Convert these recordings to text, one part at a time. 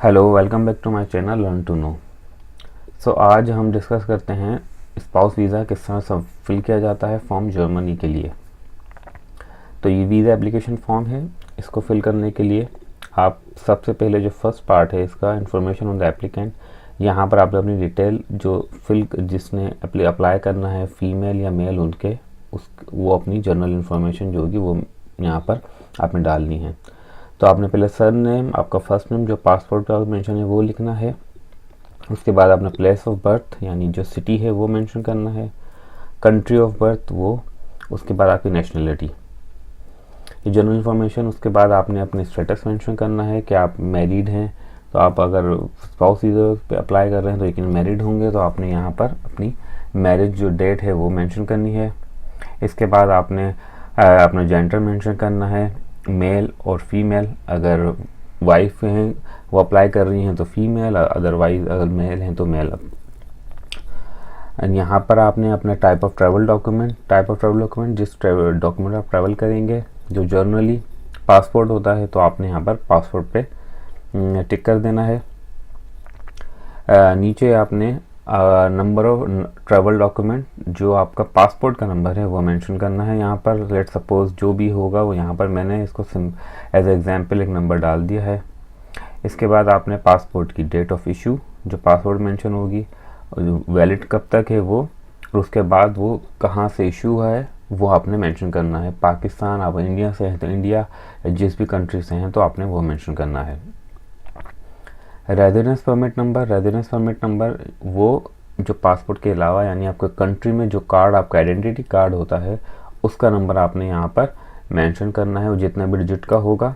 Hello, welcome back to my channel learn to know. So आज हम discuss करते हैं स्पाउस वीज़ा किस तरह से फिल किया जाता है फॉर्म जर्मनी के लिए। तो ये वीज़ा एप्लीकेशन फॉर्म है। इसको फिल करने के लिए आप सबसे पहले जो फर्स्ट पार्ट है इसका इंफॉर्मेशन ऑन द एप्लीकेंट, यहाँ पर आप अपनी डिटेल जो जिसने अप्लाई करना है फीमेल या मेल उनके वो अपनी जनरल इन्फॉर्मेशन जो होगी वो यहाँ पर आपने डालनी है। तो आपने पहले सर नेम, आपका फर्स्ट नेम जो पासपोर्ट का मेंशन है वो लिखना है। उसके बाद आपने प्लेस ऑफ बर्थ यानी जो सिटी है वो मेंशन करना है, कंट्री ऑफ बर्थ वो, उसके बाद आपकी नेशनलिटी, ये जनरल इन्फॉर्मेशन। उसके बाद आपने अपने स्टेटस मेंशन करना है कि आप मैरिड हैं, तो आप अगर स्पाउस वीज़ा पे अप्लाई कर रहे हैं तो लेकिन मैरिड होंगे तो आपने यहाँ पर अपनी मैरिज जो डेट है वो मेंशन करनी है। इसके बाद आपने अपना जेंडर मेंशन करना है, मेल और फीमेल। अगर वाइफ हैं वो अप्लाई कर रही हैं तो फीमेल, अदरवाइज अगर मेल हैं तो मेल। यहाँ पर आपने अपना टाइप ऑफ ट्रैवल डॉक्यूमेंट जिस डॉक्यूमेंट आप ट्रैवल करेंगे, जो जर्नली पासपोर्ट होता है तो आपने यहाँ पर पासपोर्ट पे टिक कर देना है। नीचे आपने नंबर ऑफ ट्रैवल डॉक्यूमेंट जो आपका पासपोर्ट का नंबर है वो मेंशन करना है। यहाँ पर लेट सपोज जो भी होगा वो यहाँ पर मैंने इसको एज एग्जांपल एक नंबर डाल दिया है। इसके बाद आपने पासपोर्ट की डेट ऑफ इशू जो पासपोर्ट मेंशन होगी और वैलिड कब तक है वो, और उसके बाद वो कहाँ से इशू है वो आपने मेंशन करना है। पाकिस्तान, आप इंडिया से हैं तो इंडिया, जिस भी कंट्री से हैं तो आपने वो मेंशन करना है। रेजिडेंस परमिट नंबर वो जो पासपोर्ट के अलावा यानी आपके कंट्री में जो कार्ड आपका आइडेंटिटी कार्ड होता है उसका नंबर आपने यहाँ पर मेंशन करना है, वो जितना भी डिजिट का होगा।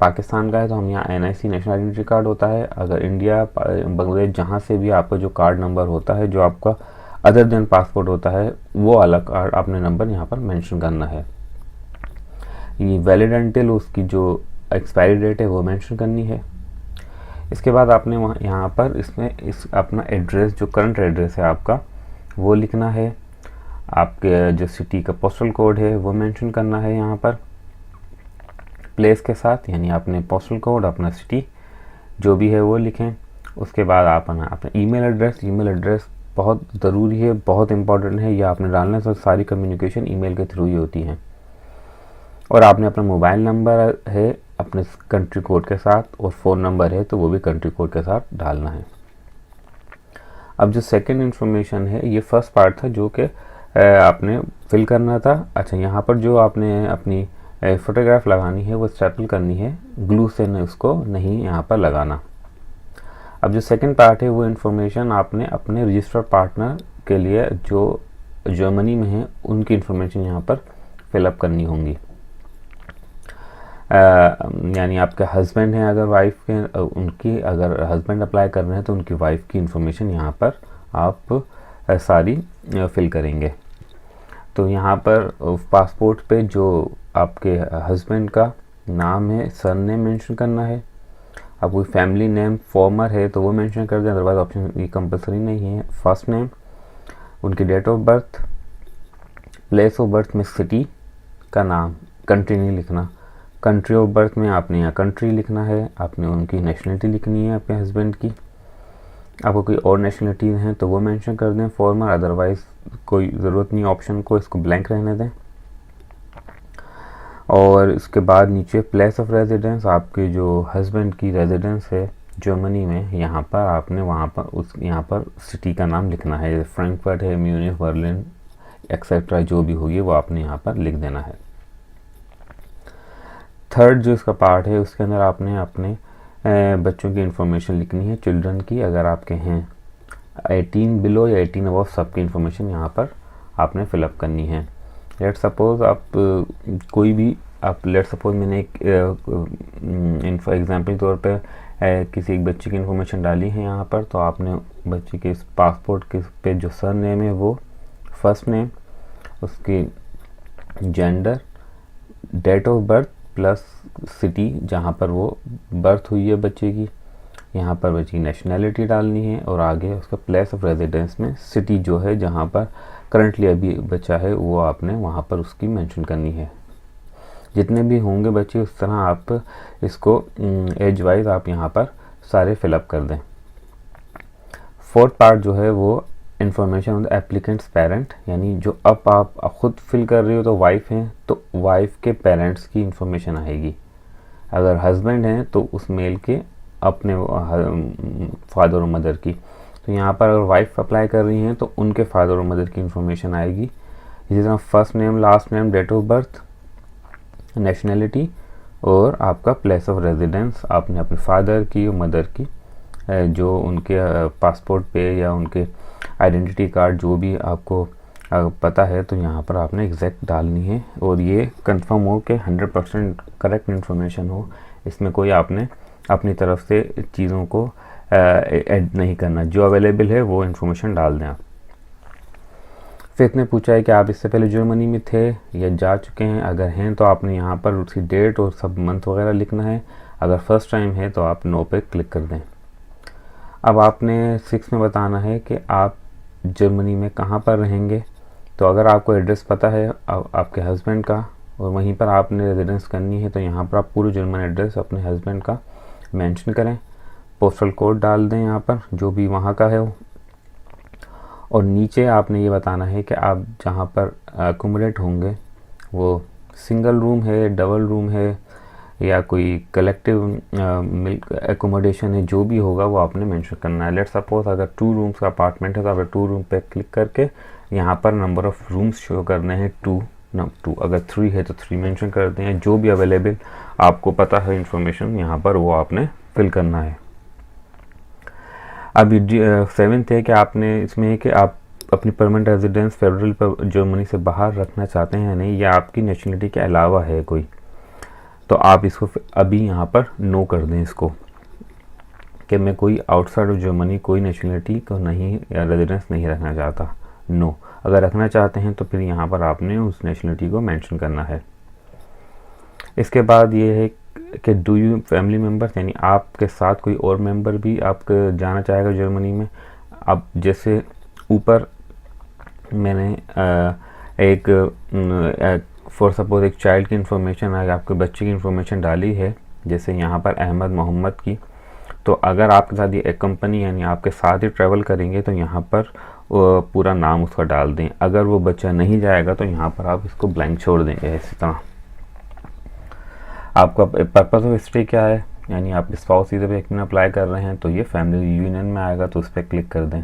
पाकिस्तान का है तो हम यहाँ NIC नेशनल आइडेंटिटी कार्ड होता है। अगर इंडिया, बांग्लादेश, जहाँ से भी आपका जो कार्ड नंबर होता है जो आपका अदर देन पासपोर्ट होता है वो अलग कार्ड आपने नंबर यहाँ पर मेंशन करना है। ये वैलिड अंटिल उसकी जो एक्सपायरी डेट है वो मेंशन करनी है। इसके बाद आपने वहाँ यहाँ पर इसमें अपना एड्रेस जो करंट एड्रेस है आपका वो लिखना है। आपके जो सिटी का पोस्टल कोड है वो मेंशन करना है यहाँ पर प्लेस के साथ, यानी आपने पोस्टल कोड, अपना सिटी जो भी है वो लिखें। उसके बाद आप अपना ईमेल एड्रेस बहुत ज़रूरी है, बहुत इंपॉर्टेंट है, ये आपने डालना है। सारी कम्युनिकेशन ईमेल के थ्रू ही होती हैं। और आपने अपना मोबाइल नंबर है अपने कंट्री कोड के साथ, और फ़ोन नंबर है तो वो भी कंट्री कोड के साथ डालना है। अब जो सेकंड इन्फॉर्मेशन है, ये फर्स्ट पार्ट था जो कि आपने फिल करना था। अच्छा, यहाँ पर जो आपने अपनी फ़ोटोग्राफ लगानी है वो स्टेपल करनी है, ग्लू से उसको नहीं यहाँ पर लगाना। अब जो सेकंड पार्ट है वो इन्फॉर्मेशन आपने अपने रजिस्टर्ड पार्टनर के लिए जो जर्मनी में है उनकी इन्फॉर्मेशन यहाँ पर फिलअप करनी होंगी। यानी आपके हस्बैंड हैं अगर वाइफ के, उनकी, अगर हस्बैंड अप्लाई कर रहे हैं तो उनकी वाइफ की इन्फॉर्मेशन यहाँ पर आप सारी फिल करेंगे। तो यहाँ पर पासपोर्ट पे जो आपके हस्बैंड का नाम है, सर नेम मेंशन करना है। अब कोई फैमिली नेम फॉर्मर है तो वो मेंशन कर दें, अदरवाइज ऑप्शन ये कंपलसरी नहीं है। फर्स्ट नेम, उनकी date of birth, place of birth में सिटी का नाम, कंट्री नहीं लिखना। कंट्री ऑफ बर्थ में आपने यहाँ कंट्री लिखना है। आपने उनकी नेशनलिटी लिखनी है अपने हस्बैंड की। आपको कोई और नेशनलिटी है तो वो मेंशन कर दें फॉर्मर, अदरवाइज कोई ज़रूरत नहीं ऑप्शन को, इसको ब्लैंक रहने दें। और इसके बाद नीचे प्लेस ऑफ रेजिडेंस, आपके जो हस्बैंड की रेजिडेंस है जर्मनी में, यहाँ पर आपने यहाँ पर सिटी का नाम लिखना है। फ्रैंकफर्ट है, म्यूनिख, बर्लिन एक्सेट्रा जो भी होगी वो आपने यहाँ पर लिख देना है। थर्ड जो इसका पार्ट है उसके अंदर आपने अपने बच्चों की इन्फॉर्मेशन लिखनी है, चिल्ड्रन की। अगर आपके हैं 18 बिलो या 18 अबव सबकी इन्फॉर्मेशन यहाँ पर आपने फिलअप करनी है। लेट सपोज आप कोई भी, आप लेट सपोज मैंने एक एग्जांपल तौर पे किसी एक बच्चे की इन्फॉर्मेशन डाली है यहाँ पर, तो आपने बच्चे के इस पासपोर्ट के पे जो सर नेम है वो फर्स्ट नेम, उसकी gender, date of birth plus city जहाँ पर वो बर्थ हुई है बच्चे की, यहाँ पर बच्चे की नेशनैलिटी डालनी है, और आगे उसका प्लेस ऑफ रेजिडेंस में सिटी जो है जहाँ पर करंटली अभी बच्चा है वो आपने वहाँ पर उसकी मेंशन करनी है। जितने भी होंगे बच्चे उस तरह आप इसको एज वाइज आप यहाँ पर सारे फिलअप कर दें। फोर्थ पार्ट जो है वो information on the applicants parent, यानी जो अब आप खुद फिल कर रही हो तो वाइफ हैं तो वाइफ के पेरेंट्स की इन्फॉर्मेशन आएगी। अगर हस्बैंड हैं तो उस मेल के अपने फादर और मदर की। तो यहाँ पर अगर वाइफ अप्लाई कर रही हैं तो उनके फादर और मदर की इन्फॉर्मेशन आएगी। इसी तरह first name, last name, date of birth, nationality और आपका प्लेस ऑफ रेजिडेंस, आपने अपने फादर की और मदर की जो उनके पासपोर्ट पे या उनके आइडेंटिटी कार्ड जो भी आपको पता है तो यहाँ पर आपने एग्जैक्ट डालनी है और ये कंफर्म हो कि 100% करेक्ट इन्फॉर्मेशन हो। इसमें कोई आपने अपनी तरफ से चीज़ों को ऐड नहीं करना, जो अवेलेबल है वो इन्फॉर्मेशन डाल दें आप। फिर इसने पूछा है कि आप इससे पहले जर्मनी में थे या जा चुके हैं, अगर हैं तो आपने यहाँ पर उसकी डेट और सब मंथ वगैरह लिखना है। अगर फर्स्ट टाइम है तो आप नो पे क्लिक कर दें। अब आपने 6 में बताना है कि आप जर्मनी में कहाँ पर रहेंगे। तो अगर आपको एड्रेस पता है आपके हस्बैंड का और वहीं पर आपने रेजिडेंस करनी है तो यहाँ पर आप पूरे जर्मन एड्रेस अपने हस्बैंड का मेंशन करें, पोस्टल कोड डाल दें यहाँ पर जो भी वहाँ का है वो। और नीचे आपने ये बताना है कि आप जहाँ पर अकोमोडेट होंगे वो सिंगल रूम है, डबल रूम है या कोई कलेक्टिव एकोमोडेशन है, जो भी होगा वो आपने मेंशन करना है। लेट सपोज अगर 2 रूम्स का अपार्टमेंट है तो आप 2 रूम पे क्लिक करके यहाँ पर नंबर ऑफ़ रूम्स शो करने हैं 2। अगर 3 है तो 3 मेंशन कर दें। जो भी अवेलेबल आपको पता है इंफॉर्मेशन यहाँ पर वो आपने फिल करना है। अभी 7th है कि आपने इसमें है कि आप अपनी परमानेंट रेजिडेंस फेडरल जर्मनी से बाहर रखना चाहते हैं या नहीं, या आपकी नेशनलिटी के अलावा है कोई, तो आप इसको अभी यहाँ पर नो कर दें इसको कि मैं कोई आउटसाइड ऑफ जर्मनी कोई नेशनलिटी को नहीं या रेजिडेंस नहीं रखना चाहता, नो। अगर रखना चाहते हैं तो फिर यहाँ पर आपने उस नेशनलिटी को मेंशन करना है। इसके बाद ये है कि डू यू फैमिली मेम्बर्स, यानी आपके साथ कोई और मेंबर भी आपके जाना चाहेगा जर्मनी में। अब जैसे ऊपर मैंने एक फॉर सपोज एक चाइल्ड की इन्फॉर्मेशन है, आपके बच्चे की इन्फॉर्मेशन डाली है, जैसे यहाँ पर अहमद मोहम्मद की। तो अगर आपके साथ ये एक कंपनी यानी आपके साथ ही ट्रैवल करेंगे तो यहाँ पर पूरा नाम उसका डाल दें। अगर वो बच्चा नहीं जाएगा तो यहाँ पर आप इसको ब्लैंक छोड़ देंगे। इसी तरह आपका पर्पस ऑफ स्टे क्या है, यानी आप स्पाउस इधर एक में अप्लाई कर रहे हैं तो ये फैमिली यूनियन में आएगा तो उस पर क्लिक कर दें।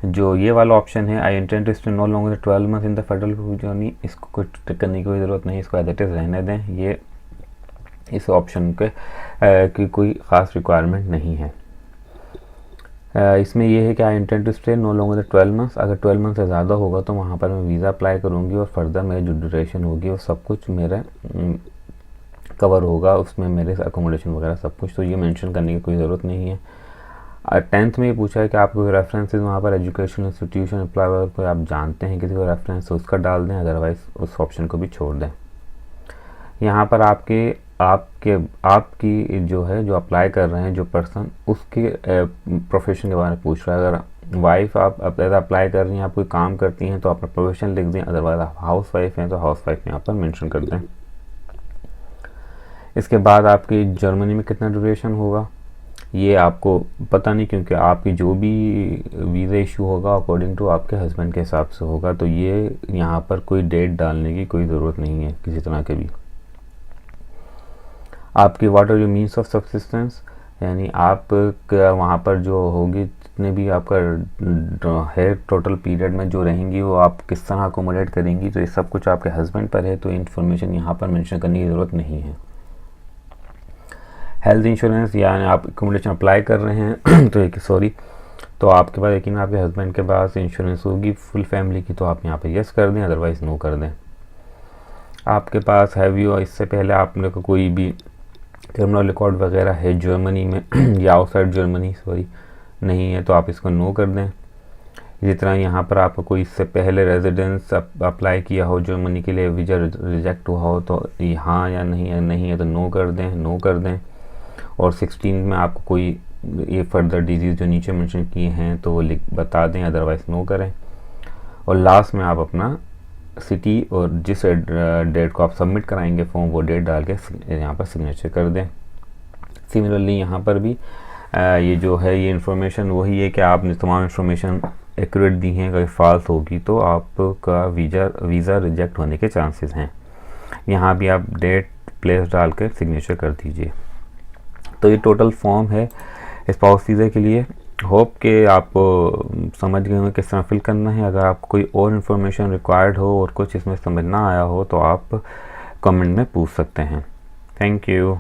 जो ये वाला ऑप्शन है I intend to stay no longer 12 month in the federal journey, इसको कोई टिक करने की कोई ज़रूरत नहीं, इसको एज इट इज़ रहने दें। ये इस ऑप्शन के की कोई ख़ास रिक्वायरमेंट नहीं है। इसमें यह है कि I intend to stay no longer 12 months, अगर 12 मंथ से ज़्यादा होगा तो वहाँ पर मैं वीज़ा अप्लाई करूँगी और फर्दर मेरी जो ड्यूरेशन होगी वो सब कुछ मेरा कवर होगा, उसमें मेरे अकोमोडेशन वगैरह सब कुछ। तो ये मेंशन करने की कोई ज़रूरत नहीं है। 10th में ये पूछा है कि आपको कोई रेफरेंसेस वहाँ पर एजुकेशन इंस्टीट्यूशन एम्प्लॉयर कोई आप जानते हैं किसी को रेफरेंस, उसका डाल दें, अदरवाइज़ उस ऑप्शन को भी छोड़ दें। यहाँ पर आपकी जो है जो अप्लाई कर रहे हैं जो पर्सन, उसके प्रोफेशन के बारे में पूछ रहा है। अगर वाइफ आप अप्लाई कर रही हैं, आप कोई काम करती हैं तो अपना प्रोफेशन लिख दें, अदरवाइज आप हाउस वाइफ हैं तो हाउस वाइफ यहाँ पर मेंशन कर दें। इसके बाद आपकी जर्मनी में कितना ड्यूरेशन होगा ये आपको पता नहीं, क्योंकि आपकी जो भी वीज़ा इशू होगा अकॉर्डिंग टू आपके हस्बैंड के हिसाब से होगा, तो ये यहाँ पर कोई डेट डालने की कोई ज़रूरत नहीं है किसी तरह के भी। आपकी what are your means of subsistence, यानी आप वहाँ पर जो होगी जितने भी आपका है टोटल पीरियड में जो रहेंगी वो आप किस तरह अकोमोडेट करेंगी, तो ये सब कुछ आपके हस्बैंड पर है, तो इन्फॉर्मेशन यहाँ पर मेंशन करने की ज़रूरत नहीं है। हेल्थ इंश्योरेंस, यानी आप अकोमोडेशन अप्लाई कर रहे हैं तो आपके पास यकीन आपके हस्बैंड के पास इंश्योरेंस होगी फुल फैमिली की, तो आप यहाँ पे यस कर दें, अदरवाइज़ नो कर दें। आपके पास हैव यू, इससे पहले आपने कोई भी क्रिमिनल रिकॉर्ड वगैरह है जर्मनी में या आउटसाइड जर्मनी नहीं है तो आप इसको नो कर दें। इसी तरह यहाँ पर आपको कोई इससे पहले रेजिडेंस अप्लाई किया हो जर्मनी के लिए, वीज़ा रिजेक्ट हुआ हो तो हाँ या नहीं है तो नो कर दें। और 16 में आपको कोई ये फर्दर डिजीज़ जो नीचे मेंशन किए हैं तो वो बता दें, अदरवाइज़ नो करें। और लास्ट में आप अपना सिटी और जिस डेट को आप सबमिट कराएंगे फॉर्म वो डेट डाल के यहाँ पर सिग्नेचर कर दें। सिमिलरली यहाँ पर भी ये जो है ये इन्फॉर्मेशन वही है कि आपने तमाम इन्फॉर्मेशन एक्यूरेट दी हैं, अगर फॉल्स होगी तो आपका वीज़ा रिजेक्ट होने के चांसेस हैं। यहाँ भी आप डेट प्लेस डाल कर सिग्नेचर कर दीजिए। तो ये टोटल फॉर्म है स्पाउस वीज़ा के लिए। होप कि आप समझ गए होंगे किस तरह फिल करना है। अगर आपको कोई और इन्फॉर्मेशन रिक्वायर्ड हो और कुछ इसमें समझ ना आया हो तो आप कमेंट में पूछ सकते हैं। Thank you.